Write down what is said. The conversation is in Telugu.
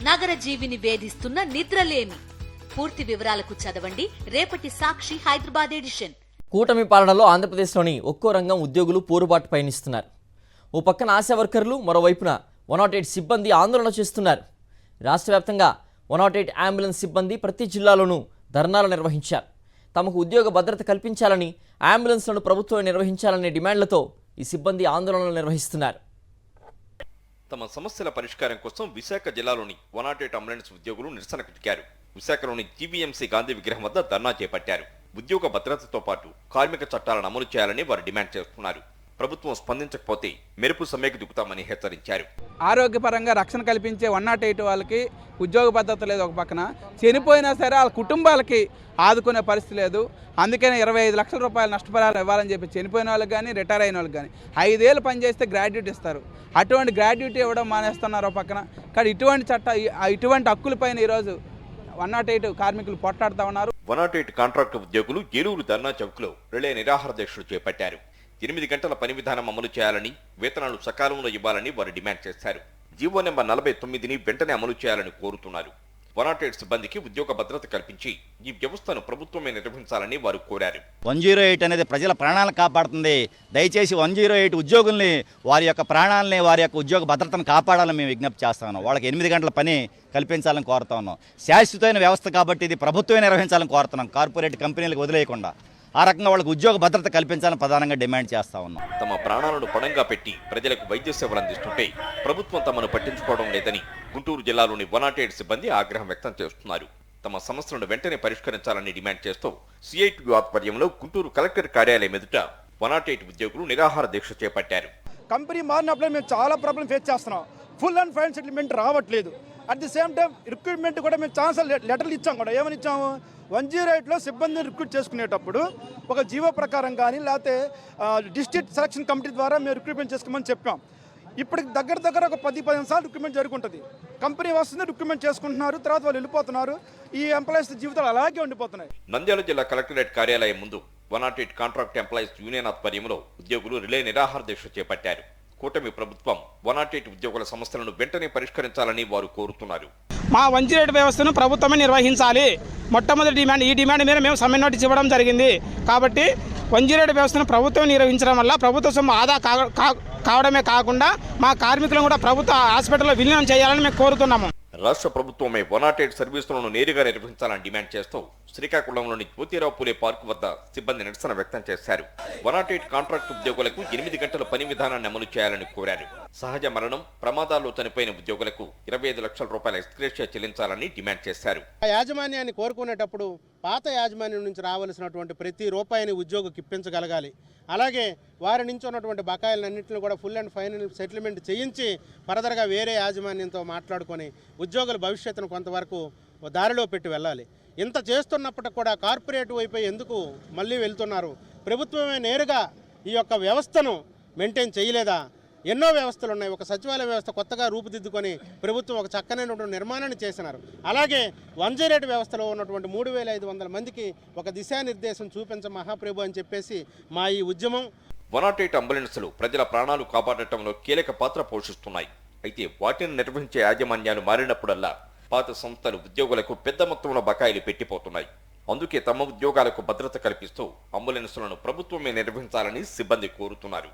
నగర జీవిని వేధిస్తున్న నిద్రలేమి. పూర్తి వివరాలకు చదవండి రేపటి సాక్షి హైదరాబాద్ ఎడిషన్. కూటమి పాలనలో ఆంధ్రప్రదేశ్లోని ఒక్కో రంగం ఉద్యోగులు పోరుబాటు పయనిస్తున్నారు. ఓ పక్కన ఆశా వర్కర్లు, మరోవైపున 108 సిబ్బంది ఆందోళన చేస్తున్నారు. రాష్ట్ర వ్యాప్తంగా 108 అంబులెన్స్ సిబ్బంది ప్రతి జిల్లాలోనూ ధర్నాలు నిర్వహించారు. తమకు ఉద్యోగ భద్రత కల్పించాలని, అంబులెన్స్లను ప్రభుత్వం నిర్వహించాలనే డిమాండ్లతో ఈ సిబ్బంది ఆందోళనలు నిర్వహిస్తున్నారు. తమ సమస్యల పరిష్కారం కోసం విశాఖ జిల్లాలోని 108 అంబులెన్స్ ఉద్యోగులు నిరసనకు దిగారు. విశాఖలోని జీవీఎంసీ గాంధీ విగ్రహం వద్ద ధర్నా చేపట్టారు. ఉద్యోగ భద్రతతో పాటు కార్మిక చట్టాలను అమలు చేయాలని వారు డిమాండ్ చేస్తున్నారు. ప్రభుత్వం స్పందించకపోతే మెరుపు సమ్మెకు దిగుతామని హెచ్చరించారు. ఆరోగ్యపరంగా రక్షణ కల్పించే 108 వాళ్ళకి ఉద్యోగ భద్రత లేదు. ఒక పక్కన చనిపోయినా సరే వాళ్ళ కుటుంబాలకి ఆదుకునే పరిస్థితి లేదు. అందుకనే 25 లక్షల రూపాయలు నష్టపరిహారం ఇవ్వాలని చెప్పి చనిపోయిన వాళ్ళకి కానీ, రిటైర్ అయిన వాళ్ళకి కానీ 5 ఏళ్ళు పనిచేస్తే గ్రాడ్యుయేట్ ఇస్తారు. అటువంటి గ్రాడ్యుయేట్ ఇవ్వడం మానేస్తున్నారు ఒక పక్కన. కానీ ఇటువంటి హక్కులపైన ఈరోజు 108 కార్మికులు పోట్లాడుతూ ఉన్నారు. 108 కాంట్రాక్టు ఉద్యోగులు ఏలూరు ధర్నా చౌక్లో రిలే నిరాహార దీక్షలు చేపట్టారు. 8 గంటల పని విధానం అమలు చేయాలని, వేతనాలు సకాలంలో ఇవ్వాలని వారు డిమాండ్ చేశారు. జీవో నెంబర్ 49ని వెంటనే అమలు చేయాలని కోరుతున్నారు. 108 సిబ్బందికి ఉద్యోగ భద్రత కల్పించి ఈ వ్యవస్థను ప్రభుత్వమే నిర్వహించాలని వారు కోరారు. 108 అనేది ప్రజల ప్రాణాలను కాపాడుతుంది. దయచేసి 108 ఉద్యోగుల్ని, వారి యొక్క ప్రాణాలని, వారి యొక్క ఉద్యోగ భద్రతను కాపాడాలని మేము విజ్ఞప్తి చేస్తా ఉన్నాం. వాళ్ళకి 8 గంటల పని కల్పించాలని కోరుతా ఉన్నాం. శాశ్వతమైన వ్యవస్థ కాబట్టి ఇది ప్రభుత్వమే నిర్వహించాలని కోరుతున్నాం. కార్పొరేట్ కంపెనీలకు వదిలేయకుండా ఆ రకంగా వాళ్ళకి ఉద్యోగ భద్రత కల్పించాలని ప్రధానంగా డిమాండ్ చేస్తా ఉన్నాం. తమ ప్రాణాలను పణంగా పెట్టి ప్రజలకు వైద్య సేవలు అందిస్తుంటే ప్రభుత్వం తమను పట్టించుకోవడం లేదని గుంటూరు జిల్లాలోని 108 సిబ్బంది ఆగ్రహం వ్యక్తం చేస్తున్నారు. తమ సమస్యలను వెంటనే పరిష్కరించాలని డిమాండ్ చేస్తూ సిఐటియు ఆధ్వర్యంలో గుంటూరు కలెక్టర్ కార్యాలయం ఎదుట 108 ఉద్యోగులు నిరాహార దీక్ష చేపట్టారు. కంపెనీ మారినప్పుడు మేము చాలా ప్రాబ్లం ఫేస్ చేస్తున్నాం. ఫుల్ అండ్ ఫైనల్ సెటిల్మెంట్ రావట్లేదు. At the same time recruitment కూడా మేము ఛాన్స్ లెటర్లు ఇచ్చాం. కూడా ఏమని ఇచ్చాము, 108లో సిబ్బందిని రిక్రూట్ చేసుకునేటప్పుడు ఒక జీవో ప్రకారం కానీ, లేకపోతే డిస్ట్రిక్ట్ సెలక్షన్ కమిటీ ద్వారా మేము రిక్రూట్మెంట్ చేసుకోమని చెప్పాం. ఇప్పటికి దగ్గర ఒక 10-15 సార్లు రిక్రూట్మెంట్ జరుగుతుంటుంది. కంపెనీ వస్తుంది, రిక్రూట్మెంట్ చేసుకుంటున్నారు, తర్వాత వాళ్ళు వెళ్ళిపోతున్నారు. ఈ ఎంప్లాయీస్ జీవితాలు అలాగే ఉండిపోతున్నాయి. నంద్యాల జిల్లా కలెక్టరేట్ కార్యాలయం ముందు 108 కాంట్రాక్ట్ ఎంప్లాయీస్ యూనియన్ ఆధ్వర్యంలో ఉద్యోగులు రిలే నిరాహార దీక్ష చేపట్టారు. కూటమి ప్రభుత్వం 108 ఉద్యోగుల సమస్యలను వెంటనే పరిష్కరించాలని వారు కోరుతున్నారు. మా 108 వ్యవస్థను ప్రభుత్వమే నిర్వహించాలి. మొట్టమొదటి డిమాండ్. ఈ డిమాండ్ మీద మేము సమ్మె నోటీస్ ఇవ్వడం జరిగింది. కాబట్టి 108 వ్యవస్థను ప్రభుత్వం నిర్వహించడం వల్ల ప్రభుత్వ సొమ్ము ఆదా కావడమే కాకుండా మా కార్మికులను కూడా ప్రభుత్వ హాస్పిటల్లో విలీనం చేయాలని మేము కోరుతున్నాము. రాష్ట్ర ప్రభుత్వమే 108 సర్వీసులను నేరుగా నిర్వహించాలని డిమాండ్ చేస్తూ శ్రీకాకుళంలోని జ్యోతిరావు పూలే పార్కు వద్ద సిబ్బంది నిరసన వ్యక్తం చేశారు. 108 కాంట్రాక్ట్ ఉద్యోగులకు 8 గంటల పని విధానాన్ని అమలు చేయాలని కోరారు. సహజ మరణం, ప్రమాదాల్లో చనిపోయిన ఉద్యోగులకు 25 లక్షల రూపాయల ఎక్స్గ్రేషియా చెల్లించాలని డిమాండ్ చేశారు. యాజమాన్యాన్ని కోరుకునేటప్పుడు పాత యాజమాన్యం నుంచి రావాల్సినటువంటి ప్రతి రూపాయిని ఉద్యోగికి ఇప్పించగలగాలి. అలాగే వారి నుంచి ఉన్నటువంటి బకాయిలన్నింటినీ కూడా ఫుల్ అండ్ ఫైనల్ సెటిల్మెంట్ చేయించి ఫర్దర్గా వేరే యాజమాన్యంతో మాట్లాడుకొని ఉద్యోగుల భవిష్యత్తును కొంతవరకు దారిలో పెట్టి వెళ్ళాలి. ఇంత చేస్తున్నప్పటికి కూడా కార్పొరేట్ వైపు ఎందుకు మళ్ళీ వెళ్తున్నారు? ప్రభుత్వమే నేరుగా ఈ యొక్క వ్యవస్థను మెయింటైన్ చేయలేదా? ఎన్నో వ్యవస్థలు ఉన్నాయి. ఒక సచివాలయ వ్యవస్థ కొత్తగా రూపుదిద్దుకొని ప్రభుత్వం ఒక చక్కనైనటువంటి నిర్మాణాన్ని చేసినారు. అలాగే 108 వ్యవస్థలో ఉన్నటువంటి 3500 మందికి ఒక దిశానిర్దేశం చూపించ మహాప్రభు అని చెప్పేసి మా ఈ ఉద్యమం. 108 అంబులెన్సులు ప్రజల ప్రాణాలు కాపాడటంలో కీలక పాత్ర పోషిస్తున్నాయి. అయితే వాటిని నిర్వహించే యాజమాన్యాలు మారినప్పుడల్లా పాత సంస్థలు ఉద్యోగులకు పెద్ద మొత్తంలో బకాయిలు పెట్టిపోతున్నాయి. అందుకే తమ ఉద్యోగాలకు భద్రత కల్పిస్తూ అంబులెన్సులను ప్రభుత్వమే నిర్వహించాలని సిబ్బంది కోరుతున్నారు.